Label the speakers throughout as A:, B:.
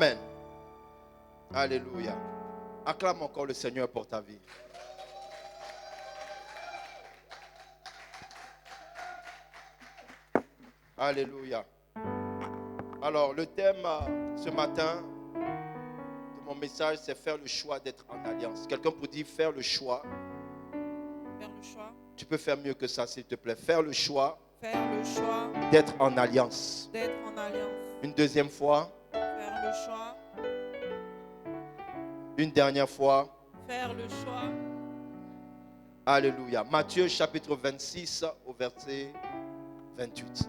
A: Amen. Alléluia. Acclame encore le Seigneur pour ta vie. Alléluia. Alors, le thème ce matin de mon message, c'est faire le choix d'être en alliance. Quelqu'un peut dire faire le choix.
B: Faire le choix.
A: Tu peux faire mieux que ça, s'il te plaît. Faire le choix.
B: Faire le choix.
A: D'être en alliance.
B: D'être en alliance.
A: Une deuxième fois.
B: Faire le choix.
A: Une dernière fois.
B: Faire le choix.
A: Alléluia. Matthieu chapitre 26 au verset 28.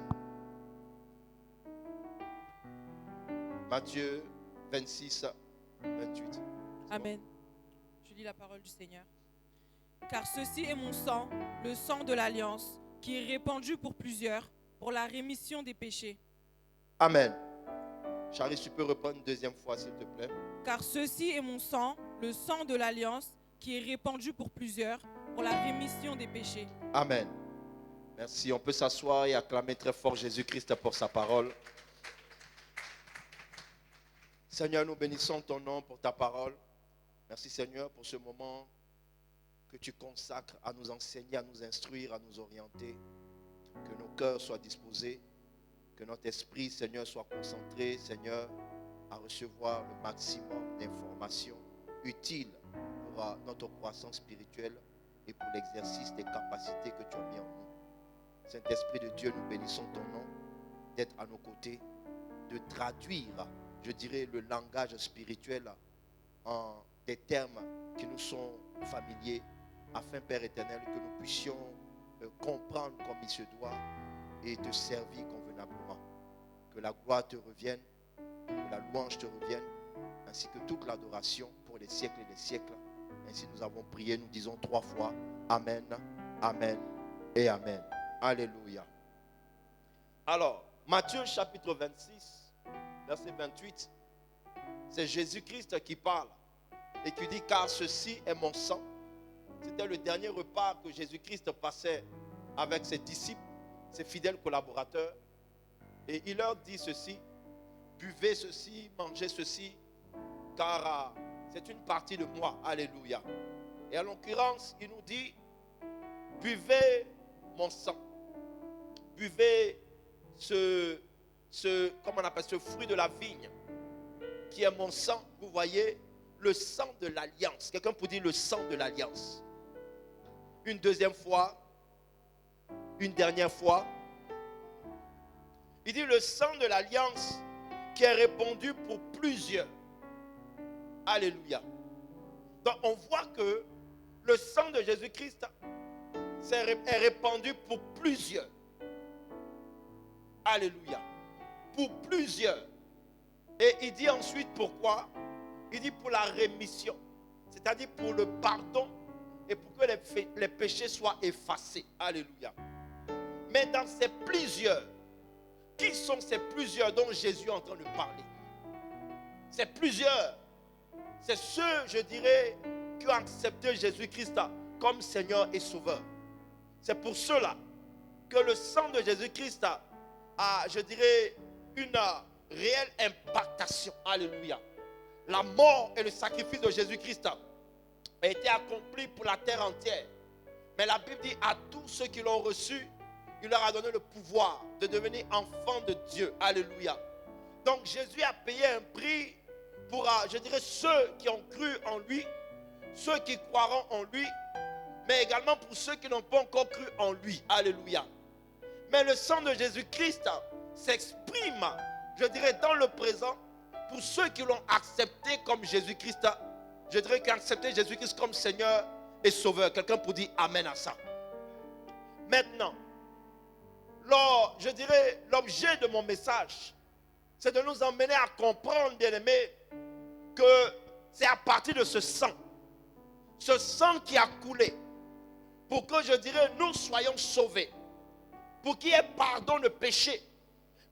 A: Matthieu 26, 28.
B: Amen. Je lis la parole du Seigneur. Car ceci est mon sang, le sang de l'alliance, qui est répandu pour plusieurs, pour la rémission des péchés.
A: Amen. Charlie, tu peux reprendre une deuxième fois, s'il te plaît.
B: Car ceci est mon sang, le sang de l'alliance, qui est répandu pour plusieurs, pour la rémission des péchés.
A: Amen. Merci. On peut s'asseoir et acclamer très fort Jésus-Christ pour sa parole. Seigneur, nous bénissons ton nom pour ta parole. Merci Seigneur pour ce moment que tu consacres à nous enseigner, à nous instruire, à nous orienter. Que nos cœurs soient disposés, que notre esprit, Seigneur, soit concentré, Seigneur, à recevoir le maximum d'informations utiles pour notre croissance spirituelle et pour l'exercice des capacités que tu as mis en nous. Saint-Esprit de Dieu, nous bénissons ton nom d'être à nos côtés, de traduire, je dirais, le langage spirituel en des termes qui nous sont familiers, afin, Père éternel, que nous puissions comprendre comme il se doit et te servir convenablement. Que la gloire te revienne, que la louange te revienne, ainsi que toute l'adoration pour les siècles et les siècles. Ainsi nous avons prié, nous disons 3 fois Amen, Amen et Amen. Alléluia. Alors, Matthieu chapitre 26, verset 28, c'est Jésus-Christ qui parle et qui dit, car ceci est mon sang. C'était le dernier repas que Jésus-Christ passait avec ses disciples, ses fidèles collaborateurs. Et il leur dit ceci, buvez ceci, mangez ceci, car c'est une partie de moi. Alléluia. Et en l'occurrence, il nous dit, buvez mon sang. Buvez comment on appelle ce fruit de la vigne, qui est mon sang. Vous voyez, le sang de l'alliance. Quelqu'un peut dire le sang de l'alliance. Une deuxième fois, une dernière fois. Il dit le sang de l'alliance qui est répandu pour plusieurs. Alléluia. Donc on voit que le sang de Jésus-Christ est répandu pour plusieurs. Alléluia. Pour plusieurs. Et il dit ensuite pourquoi? Il dit pour la rémission. C'est-à-dire pour le pardon et pour que les péchés soient effacés. Alléluia. Mais dans ces plusieurs, qui sont ces plusieurs dont Jésus est en train de parler? Ces plusieurs, c'est ceux, je dirais, qui ont accepté Jésus-Christ comme Seigneur et Sauveur. C'est pour cela que le sang de Jésus-Christ a, je dirais, une réelle impactation. Alléluia. La mort et le sacrifice de Jésus-Christ a été accompli pour la terre entière. Mais la Bible dit à tous ceux qui l'ont reçu, il leur a donné le pouvoir de devenir enfants de Dieu. Alléluia. Donc Jésus a payé un prix pour, je dirais, ceux qui ont cru en lui, ceux qui croiront en lui, mais également pour ceux qui n'ont pas encore cru en lui. Alléluia. Mais le sang de Jésus-Christ s'exprime, je dirais, dans le présent, pour ceux qui l'ont accepté comme Jésus-Christ. Je dirais qu'ils ont accepté Jésus-Christ comme Seigneur et Sauveur. Quelqu'un peut dire Amen à ça. Maintenant, je dirais, l'objet de mon message, c'est de nous emmener à comprendre, bien-aimés, que c'est à partir de ce sang qui a coulé, pour que, je dirais, nous soyons sauvés, pour qu'il y ait pardon de péché,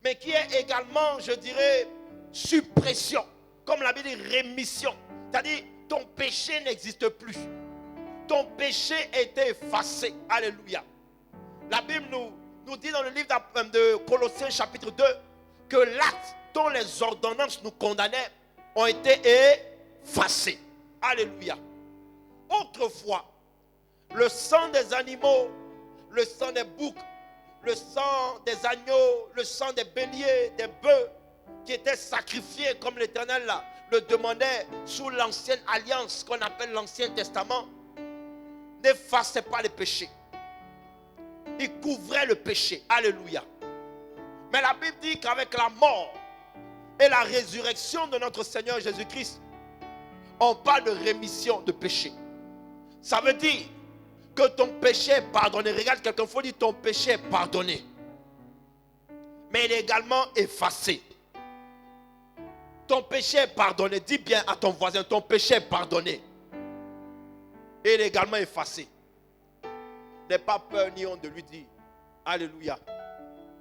A: mais qu'il y ait également, je dirais, suppression, comme la Bible dit, rémission. C'est-à-dire, ton péché n'existe plus. Ton péché a été effacé. Alléluia. La Bible nous dit dans le livre de Colossiens chapitre 2 que l'acte dont les ordonnances nous condamnaient ont été effacés. Alléluia. Autrefois, le sang des animaux, le sang des boucs, le sang des agneaux, le sang des béliers, des bœufs, qui étaient sacrifiés comme l'Éternel le demandait sous l'ancienne alliance qu'on appelle l'Ancien Testament, n'effaçait pas les péchés. Il couvrait le péché. Alléluia. Mais la Bible dit qu'avec la mort et la résurrection de notre Seigneur Jésus-Christ, on parle de rémission de péché. Ça veut dire que ton péché est pardonné. Regarde, quelqu'un, il faut dire ton péché est pardonné. Mais il est également effacé. Ton péché est pardonné. Dis bien à ton voisin, ton péché est pardonné. Et il est également effacé. N'aie pas peur ni honte de lui dire alléluia.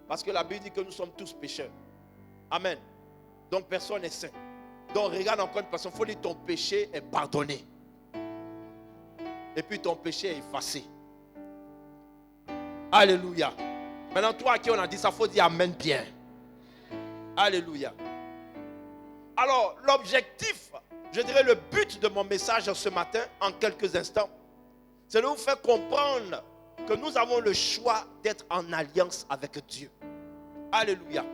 A: Parce que la Bible dit que nous sommes tous pécheurs. Amen. Donc personne n'est saint. Donc regarde encore une personne, il faut dire ton péché est pardonné. Et puis ton péché est effacé. Alléluia. Maintenant toi à qui on a dit ça, il faut dire amen bien. Alléluia. Alors l'objectif, je dirais le but de mon message ce matin, en quelques instants, c'est de vous faire comprendre que nous avons le choix d'être en alliance avec Dieu. Alléluia.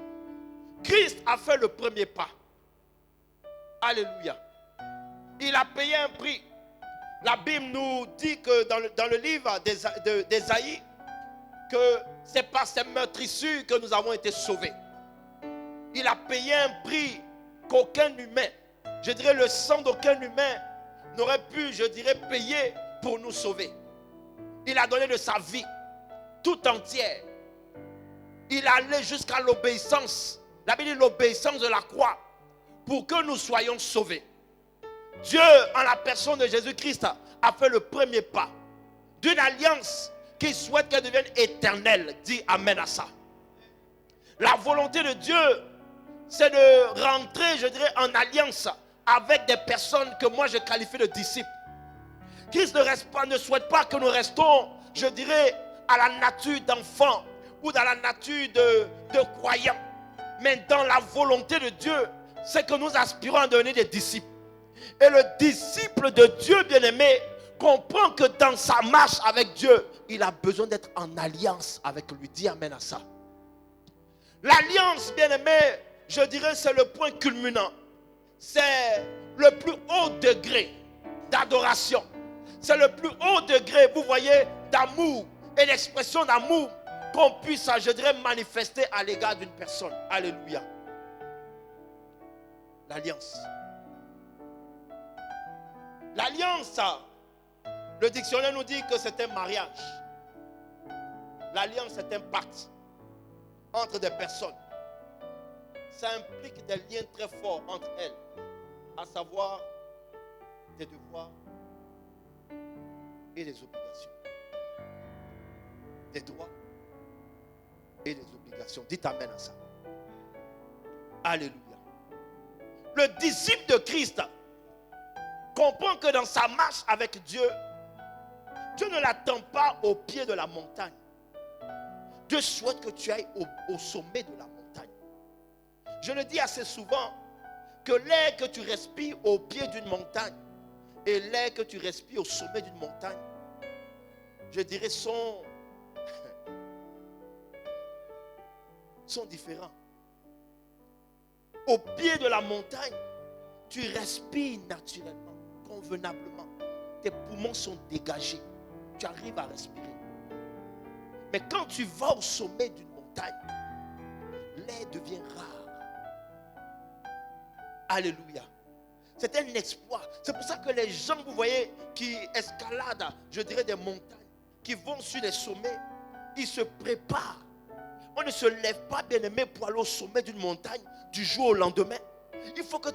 A: Christ a fait le premier pas. Alléluia. Il a payé un prix. La Bible nous dit que dans le livre d'Ésaïe, que c'est par ces meurtrissures que nous avons été sauvés. Il a payé un prix qu'aucun humain, je dirais le sang d'aucun humain, n'aurait pu, je dirais, payer pour nous sauver. Il a donné de sa vie tout entière. Il allait jusqu'à l'obéissance. La Bible dit l'obéissance de la croix pour que nous soyons sauvés. Dieu, en la personne de Jésus-Christ, a fait le premier pas d'une alliance qui souhaite qu'elle devienne éternelle. Dis amen à ça. La volonté de Dieu, c'est de rentrer, je dirais, en alliance avec des personnes que moi je qualifie de disciples. Christ ne souhaite pas que nous restons, je dirais, à la nature d'enfants ou dans la nature de croyants. Mais dans la volonté de Dieu, c'est que nous aspirons à devenir des disciples. Et le disciple de Dieu bien-aimé comprend que dans sa marche avec Dieu, il a besoin d'être en alliance avec lui. Dis amen à ça. L'alliance, bien-aimé, je dirais, c'est le point culminant. C'est le plus haut degré d'adoration. C'est le plus haut degré, vous voyez, d'amour et l'expression d'amour qu'on puisse, je dirais, manifester à l'égard d'une personne. Alléluia. L'alliance. L'alliance, le dictionnaire nous dit que c'est un mariage. L'alliance est un pacte entre des personnes. Ça implique des liens très forts entre elles, à savoir des devoirs et des obligations. Des droits et des obligations. Dites amen à ça. Alléluia. Le disciple de Christ comprend que dans sa marche avec Dieu, Dieu ne l'attend pas au pied de la montagne. Dieu souhaite que tu ailles au sommet de la montagne. Je le dis assez souvent que l'air que tu respires au pied d'une montagne et l'air que tu respires au sommet d'une montagne, je dirais, sont différents. Au pied de la montagne, tu respires naturellement, convenablement. Tes poumons sont dégagés. Tu arrives à respirer. Mais quand tu vas au sommet d'une montagne, l'air devient rare. Alléluia. C'est un exploit. C'est pour ça que les gens, vous voyez, qui escaladent, je dirais, des montagnes, qui vont sur les sommets, ils se préparent. On ne se lève pas, bien-aimé, pour aller au sommet d'une montagne du jour au lendemain. Il faut que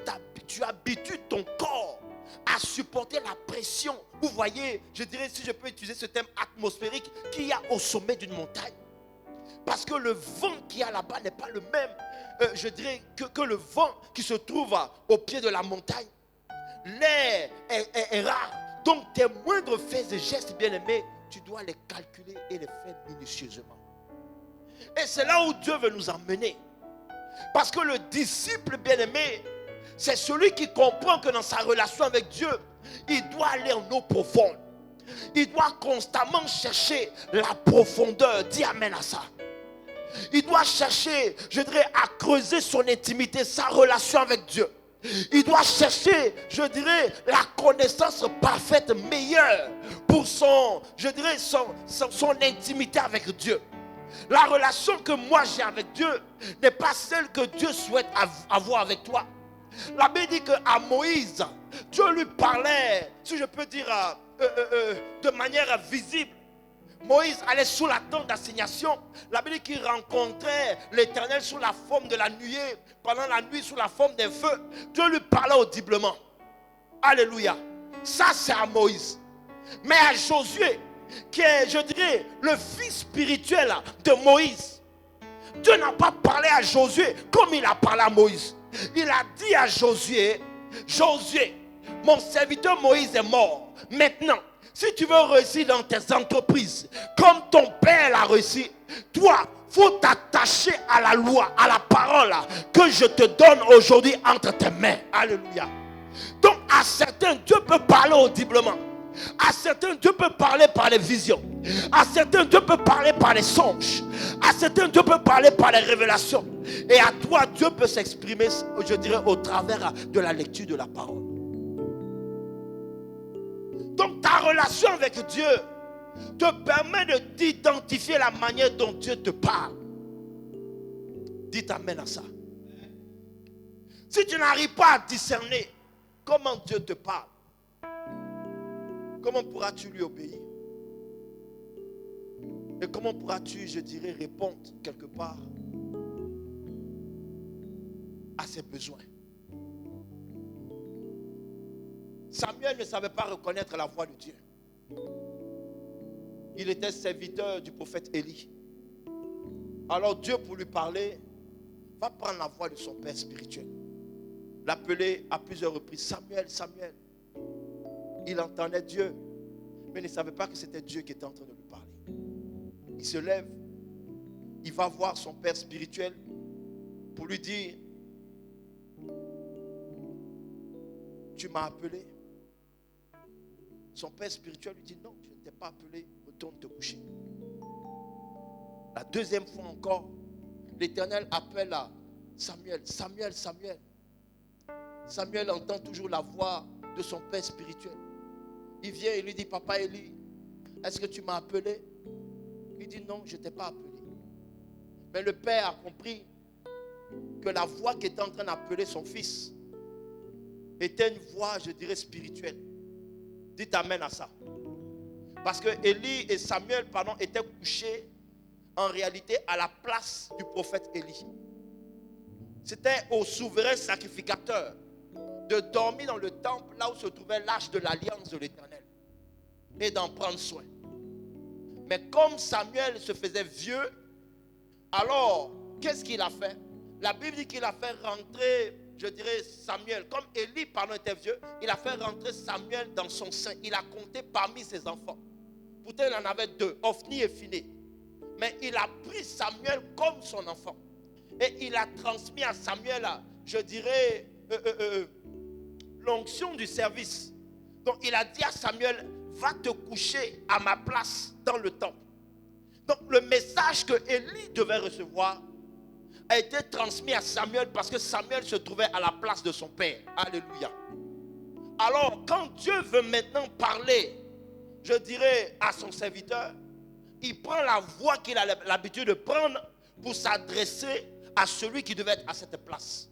A: tu habitues ton corps à supporter la pression. Vous voyez, je dirais, si je peux utiliser ce terme atmosphérique, qu'il y a au sommet d'une montagne. Parce que le vent qu'il y a là-bas n'est pas le même, je dirais, que le vent qui se trouve au pied de la montagne. L'air est rare. Donc tes moindres faits et gestes, bien-aimés, tu dois les calculer et les faire minutieusement. Et c'est là où Dieu veut nous emmener. Parce que le disciple bien-aimé c'est celui qui comprend que dans sa relation avec Dieu, il doit aller en eau profonde. Il doit constamment chercher la profondeur. Dis amen à ça. Il doit chercher, je dirais, à creuser son intimité, sa relation avec Dieu. Il doit chercher, je dirais, la connaissance parfaite, meilleure pour son intimité avec Dieu. La relation que moi j'ai avec Dieu n'est pas celle que Dieu souhaite avoir avec toi. La Bible dit qu'à Moïse, Dieu lui parlait, si je peux dire, de manière visible. Moïse allait sous la tente d'assignation. La Bible dit qu'il rencontrait l'Éternel sous la forme de la nuée, pendant la nuit sous la forme d'un feu. Dieu lui parlait audiblement. Alléluia. Ça c'est à Moïse. Mais à Josué, qui est, je dirais, le fils spirituel de Moïse, Dieu n'a pas parlé à Josué comme il a parlé à Moïse. Il a dit à Josué, Josué, mon serviteur Moïse est mort. Maintenant, si tu veux réussir dans tes entreprises, comme ton père l'a réussi, toi, il faut t'attacher à la loi, à la parole que je te donne aujourd'hui entre tes mains. Alléluia. Donc, à certains, Dieu peut parler audiblement. À certains, Dieu peut parler par les visions. À certains, Dieu peut parler par les songes. À certains, Dieu peut parler par les révélations. Et à toi, Dieu peut s'exprimer, je dirais, au travers de la lecture de la parole. Donc ta relation avec Dieu te permet d'identifier la manière dont Dieu te parle. Dites amen à ça. Si tu n'arrives pas à discerner comment Dieu te parle, comment pourras-tu lui obéir? Et comment pourras-tu, je dirais, répondre quelque part à ses besoins? Samuel ne savait pas reconnaître la voix de Dieu. Il était serviteur du prophète Élie. Alors Dieu, pour lui parler, va prendre la voix de son père spirituel. L'appeler à plusieurs reprises. Samuel, Samuel. Il entendait Dieu, mais il ne savait pas que c'était Dieu qui était en train de lui parler. Il se lève, il va voir son père spirituel pour lui dire, tu m'as appelé. Son père spirituel lui dit, non, je ne t'ai pas appelé, retourne te coucher. La deuxième fois encore, l'Éternel appelle à Samuel, Samuel, Samuel. Samuel entend toujours la voix de son père spirituel. Il vient et lui dit, papa Élie, est-ce que tu m'as appelé? Il dit, non, je ne t'ai pas appelé. Mais le père a compris que la voix qui était en train d'appeler son fils était une voix, je dirais, spirituelle. Dites amen à ça. Parce que Élie et Samuel, étaient couchés en réalité à la place du prophète Élie. C'était au souverain sacrificateur de dormir dans le temple là où se trouvait l'arche de l'alliance de l'Éternel et d'en prendre soin. Mais comme Samuel se faisait vieux, alors qu'est-ce qu'il a fait? La Bible dit qu'il a fait rentrer, je dirais, Samuel. Comme Élie, était vieux, il a fait rentrer Samuel dans son sein. Il a compté parmi ses enfants. Pourtant, il en avait deux, Ophni et Phiné. Mais il a pris Samuel comme son enfant. Et il a transmis à Samuel, je dirais, l'onction du service. Donc, il a dit à Samuel, va te coucher à ma place dans le temple. Donc, le message que Élie devait recevoir a été transmis à Samuel parce que Samuel se trouvait à la place de son père. Alléluia. Alors, quand Dieu veut maintenant parler, je dirais, à son serviteur, il prend la voix qu'il a l'habitude de prendre pour s'adresser à celui qui devait être à cette place.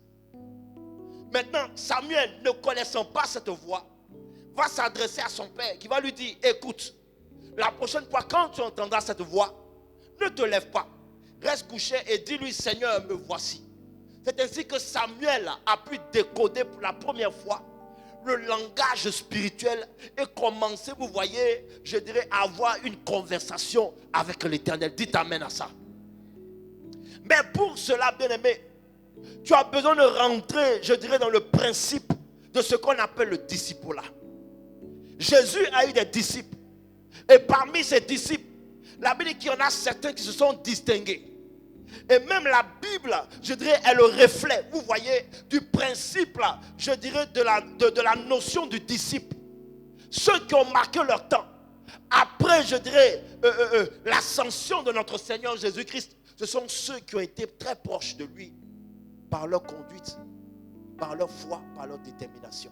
A: Maintenant, Samuel, ne connaissant pas cette voix, va s'adresser à son père qui va lui dire, écoute, la prochaine fois quand tu entendras cette voix, ne te lève pas, reste couché et dis-lui, Seigneur, me voici. C'est ainsi que Samuel a pu décoder pour la première fois le langage spirituel et commencer, vous voyez, je dirais, à avoir une conversation avec l'Éternel. Dites amen à ça. Mais pour cela, bien-aimé, tu as besoin de rentrer, je dirais, dans le principe de ce qu'on appelle le discipulat. Jésus a eu des disciples. Et parmi ces disciples, la Bible dit qu'il y en a certains qui se sont distingués. Et même la Bible, je dirais, est le reflet, vous voyez, du principe, je dirais, de la notion du disciple. Ceux qui ont marqué leur temps, après, je dirais, l'ascension de notre Seigneur Jésus-Christ, ce sont ceux qui ont été très proches de lui par leur conduite, par leur foi, par leur détermination.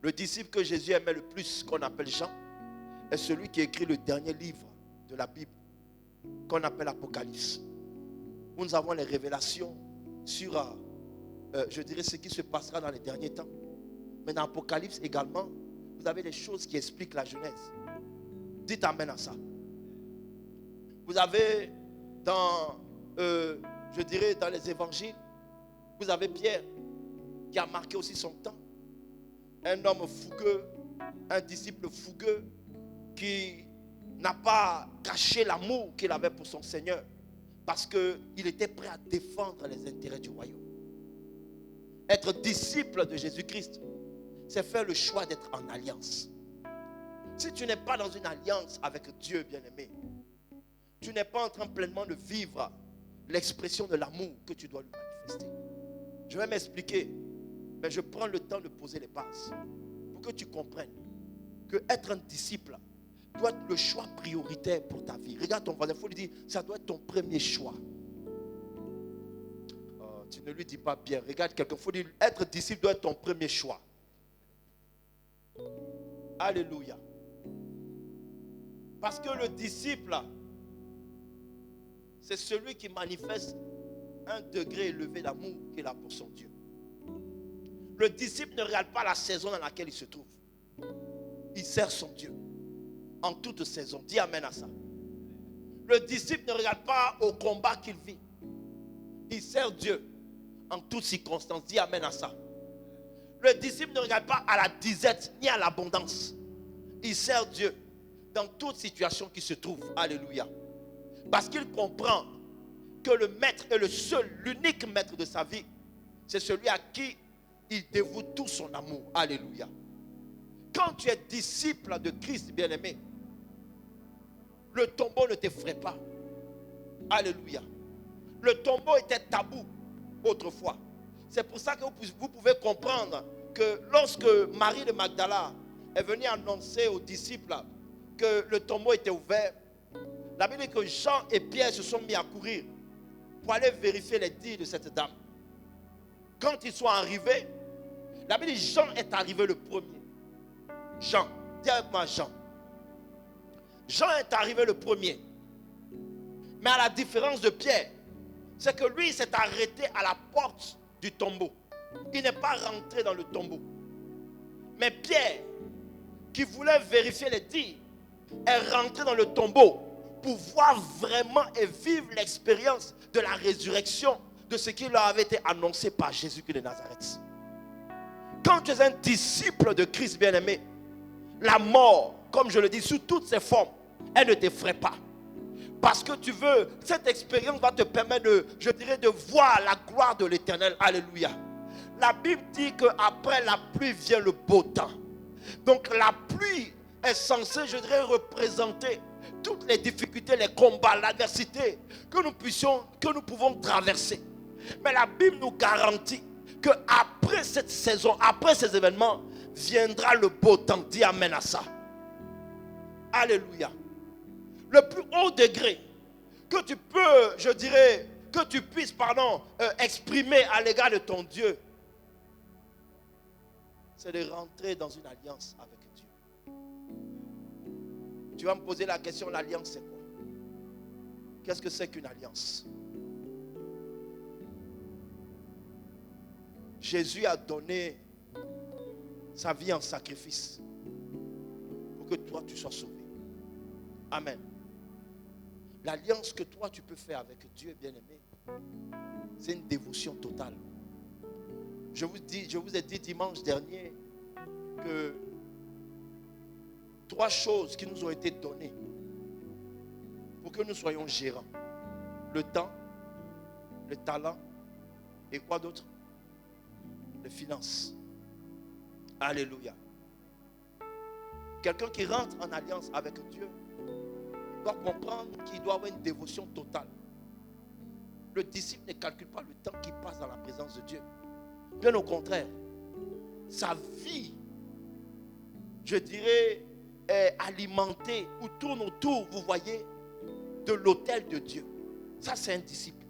A: Le disciple que Jésus aimait le plus, qu'on appelle Jean, est celui qui écrit le dernier livre de la Bible, qu'on appelle Apocalypse. Où nous avons les révélations sur, je dirais, ce qui se passera dans les derniers temps. Mais dans Apocalypse également, vous avez les choses qui expliquent la Genèse. Dites amen à ça. Vous avez dans, je dirais, dans les évangiles, vous avez Pierre qui a marqué aussi son temps. Un homme fougueux, un disciple fougueux qui n'a pas caché l'amour qu'il avait pour son Seigneur parce qu'il était prêt à défendre les intérêts du royaume. Être disciple de Jésus-Christ, c'est faire le choix d'être en alliance. Si tu n'es pas dans une alliance avec Dieu bien-aimé, tu n'es pas en train pleinement de vivre l'expression de l'amour que tu dois lui manifester. Je vais m'expliquer, mais je prends le temps de poser les bases pour que tu comprennes que être un disciple doit être le choix prioritaire pour ta vie. Regarde ton voisin, il faut lui dire, ça doit être ton premier choix. Oh, tu ne lui dis pas bien. Regarde quelqu'un, il faut dire, être disciple doit être ton premier choix. Alléluia. Parce que le disciple, c'est celui qui manifeste un degré élevé d'amour qu'il a pour son Dieu. Le disciple ne regarde pas la saison dans laquelle il se trouve. Il sert son Dieu en toute saison. Dis amen à ça. Le disciple ne regarde pas au combat qu'il vit. Il sert Dieu en toutes circonstances. Dis amen à ça. Le disciple ne regarde pas à la disette ni à l'abondance. Il sert Dieu dans toute situation qui se trouve. Alléluia. Parce qu'il comprend que le maître est le seul, l'unique maître de sa vie. C'est celui à qui il dévoue tout son amour. Alléluia. Quand tu es disciple de Christ, bien-aimé, le tombeau ne t'effraie pas. Alléluia. Le tombeau était tabou autrefois. C'est pour ça que vous pouvez comprendre que lorsque Marie de Magdala est venue annoncer aux disciples que le tombeau était ouvert, la Bible dit que Jean et Pierre se sont mis à courir pour aller vérifier les dires de cette dame. Quand ils sont arrivés, la Bible dit Jean est arrivé le premier. Jean, dis avec moi Jean. Jean est arrivé le premier. Mais à la différence de Pierre, c'est que lui s'est arrêté à la porte du tombeau. Il n'est pas rentré dans le tombeau. Mais Pierre, qui voulait vérifier les dires, est rentré dans le tombeau pour voir vraiment et vivre l'expérience de la résurrection de ce qui leur avait été annoncé par Jésus-Christ de Nazareth. Quand tu es un disciple de Christ bien-aimé, la mort, comme je le dis, sous toutes ses formes, elle ne t'effraie pas. Parce que tu veux, cette expérience va te permettre de voir la gloire de l'Éternel. Alléluia. La Bible dit qu'après la pluie vient le beau temps. Donc la pluie est censée, représenter toutes les difficultés, les combats, l'adversité que nous pouvons traverser. Mais la Bible nous garantit qu'après cette saison, après ces événements, viendra le beau temps. Dis amen à ça. Alléluia. Le plus haut degré que tu peux, que tu puisses, exprimer à l'égard de ton Dieu, c'est de rentrer dans une alliance avec Dieu. Tu vas me poser la question, l'alliance c'est quoi? Qu'est-ce que c'est qu'une alliance? Jésus a donné sa vie en sacrifice pour que toi tu sois sauvé. Amen. L'alliance que toi tu peux faire avec Dieu, bien-aimé, c'est une dévotion totale. Je vous ai dit dimanche dernier que 3 choses qui nous ont été données pour que nous soyons gérants. Le temps, le talent et quoi d'autre? Les finances. Alléluia. Quelqu'un qui rentre en alliance avec Dieu doit comprendre qu'il doit avoir une dévotion totale. Le disciple ne calcule pas le temps qu'il passe dans la présence de Dieu. Bien au contraire, sa vie, je dirais, est alimentée ou tourne autour, vous voyez, de l'autel de Dieu. Ça, c'est un disciple.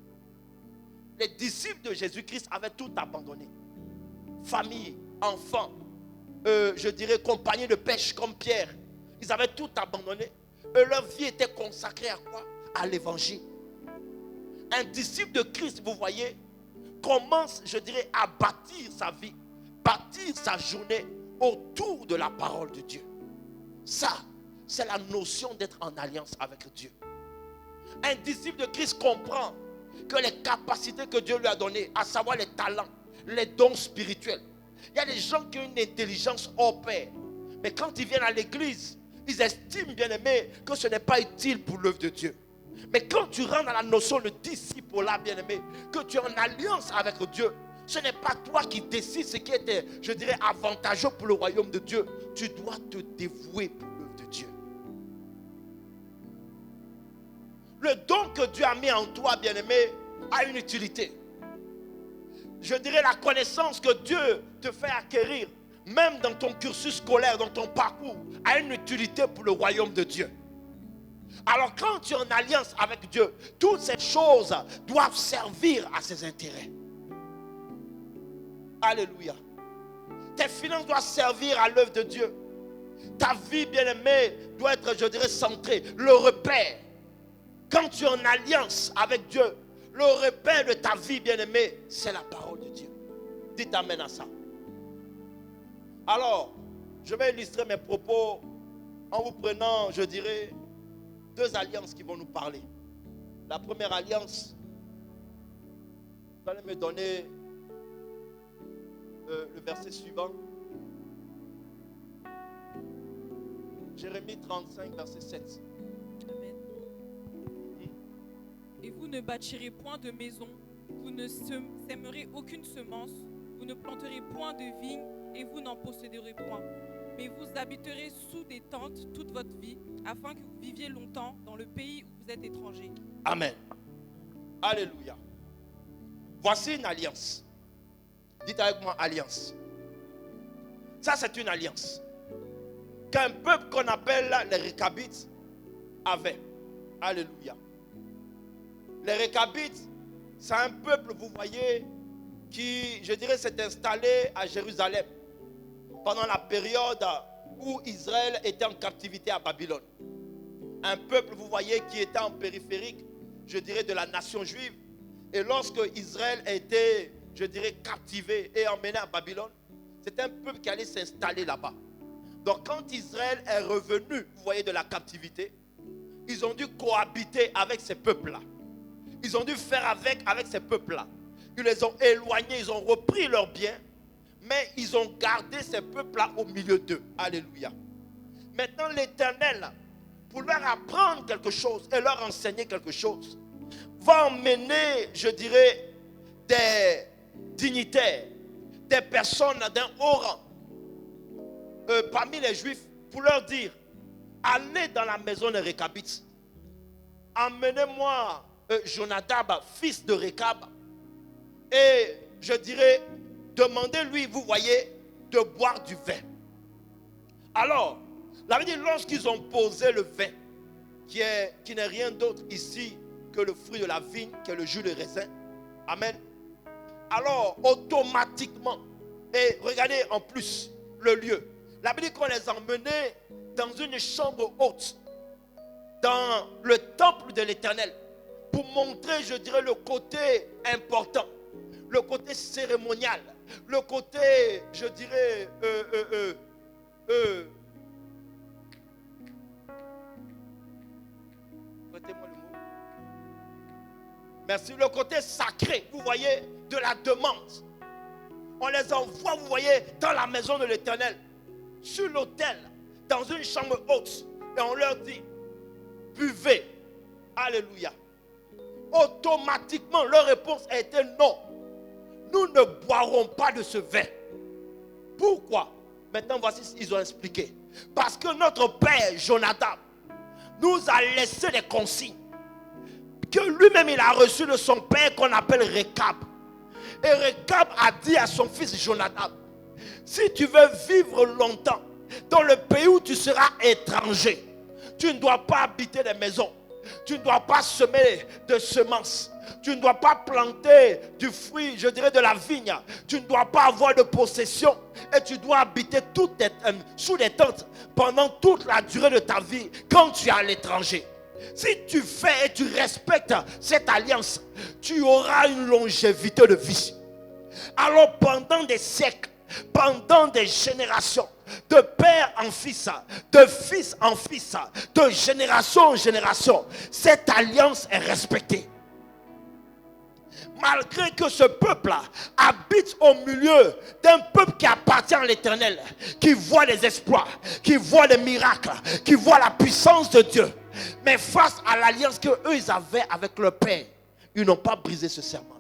A: Les disciples de Jésus-Christ avaient tout abandonné. Famille, enfants, je dirais compagnie de pêche comme Pierre. Ils avaient tout abandonné. Et leur vie était consacrée à quoi? À l'évangile. Un disciple de Christ, vous voyez, commence, je dirais, à bâtir sa vie, bâtir sa journée autour de la parole de Dieu. Ça, c'est la notion d'être en alliance avec Dieu. Un disciple de Christ comprend que les capacités que Dieu lui a données, à savoir les talents, les dons spirituels. Il y a des gens qui ont une intelligence hors pair. Mais quand ils viennent à l'église, ils estiment, bien aimé, que ce n'est pas utile pour l'œuvre de Dieu. Mais quand tu rentres dans la notion de disciple là, bien aimé, que tu es en alliance avec Dieu, ce n'est pas toi qui décides ce qui est, je dirais, avantageux pour le royaume de Dieu. Tu dois te dévouer pour l'œuvre de Dieu. Le don que Dieu a mis en toi, bien aimé, a une utilité. Je dirais la connaissance que Dieu te fait acquérir, même dans ton cursus scolaire, dans ton parcours, a une utilité pour le royaume de Dieu. Alors quand tu es en alliance avec Dieu, toutes ces choses doivent servir à ses intérêts. Alléluia. Tes finances doivent servir à l'œuvre de Dieu. Ta vie, bien-aimée, doit être, je dirais, centrée. Le repère. Quand tu es en alliance avec Dieu, le repère de ta vie, bien-aimée, c'est la parole de Dieu. Dites amen à ça. Alors, je vais illustrer mes propos en vous prenant, je dirais, deux alliances qui vont nous parler. La première alliance, vous allez me donner le verset suivant. Jérémie 35, verset 7.
B: Amen. Et vous ne bâtirez point de maison, vous ne sèmerez aucune semence, vous ne planterez point de vigne et vous n'en posséderez point. Mais vous habiterez sous des tentes toute votre vie, afin que vous viviez longtemps dans le pays où vous êtes étrangers.
A: Amen. Alléluia. Voici une alliance. Dites avec moi alliance. Ça, c'est une alliance qu'un peuple qu'on appelle les Récabites avait. Alléluia. Les Récabites, c'est un peuple, vous voyez, qui, je dirais, s'est installé à Jérusalem pendant la période où Israël était en captivité à Babylone. Un peuple, vous voyez, qui était en périphérique, je dirais, de la nation juive. Et lorsque Israël a été, je dirais, captivé et emmené à Babylone, c'est un peuple qui allait s'installer là-bas. Donc quand Israël est revenu, vous voyez, de la captivité, ils ont dû cohabiter avec ces peuples-là. Ils ont dû faire avec ces peuples-là. Ils les ont éloignés, ils ont repris leurs biens, mais ils ont gardé ces peuples-là au milieu d'eux. Alléluia. Maintenant, l'Éternel, pour leur apprendre quelque chose et leur enseigner quelque chose, va emmener, je dirais, des dignitaires, des personnes d'un haut rang parmi les Juifs pour leur dire: allez dans la maison des Récabites, emmenez-moi Jonadab, fils de Récab, et je dirais, demandez-lui, vous voyez, de boire du vin. Alors, la Bible dit, lorsqu'ils ont posé le vin, qui n'est rien d'autre ici que le fruit de la vigne, qui est le jus de raisin, amen. Alors, automatiquement, et regardez en plus le lieu, la Bible dit qu'on les emmenait dans une chambre haute, dans le temple de l'Éternel, pour montrer, je dirais, le côté important, le côté cérémonial, le côté, je dirais, prêtez-moi le mot. Merci, le côté sacré, vous voyez, de la demande. On les envoie, vous voyez, dans la maison de l'Éternel, sur l'autel, dans une chambre haute, et on leur dit: buvez. Alléluia. Automatiquement, leur réponse a été non. Nous ne boirons pas de ce vin. Pourquoi? Maintenant, voici ce qu'ils ont expliqué. Parce que notre père Jonadab nous a laissé des consignes que lui-même il a reçu de son père qu'on appelle Rekab. Et Rekab a dit à son fils Jonadab, si tu veux vivre longtemps dans le pays où tu seras étranger, tu ne dois pas habiter des maisons, tu ne dois pas semer de semences, tu ne dois pas planter du fruit, je dirais de la vigne, tu ne dois pas avoir de possession et tu dois habiter sous des tentes pendant toute la durée de ta vie quand tu es à l'étranger. Si tu fais et tu respectes cette alliance, tu auras une longévité de vie. Alors pendant des siècles, pendant des générations, de père en fils, de fils en fils, de génération en génération, cette alliance est respectée. Malgré que ce peuple-là habite au milieu d'un peuple qui appartient à l'Éternel, qui voit les exploits, qui voit les miracles, qui voit la puissance de Dieu. Mais face à l'alliance qu'eux ils avaient avec leur père, ils n'ont pas brisé ce serment.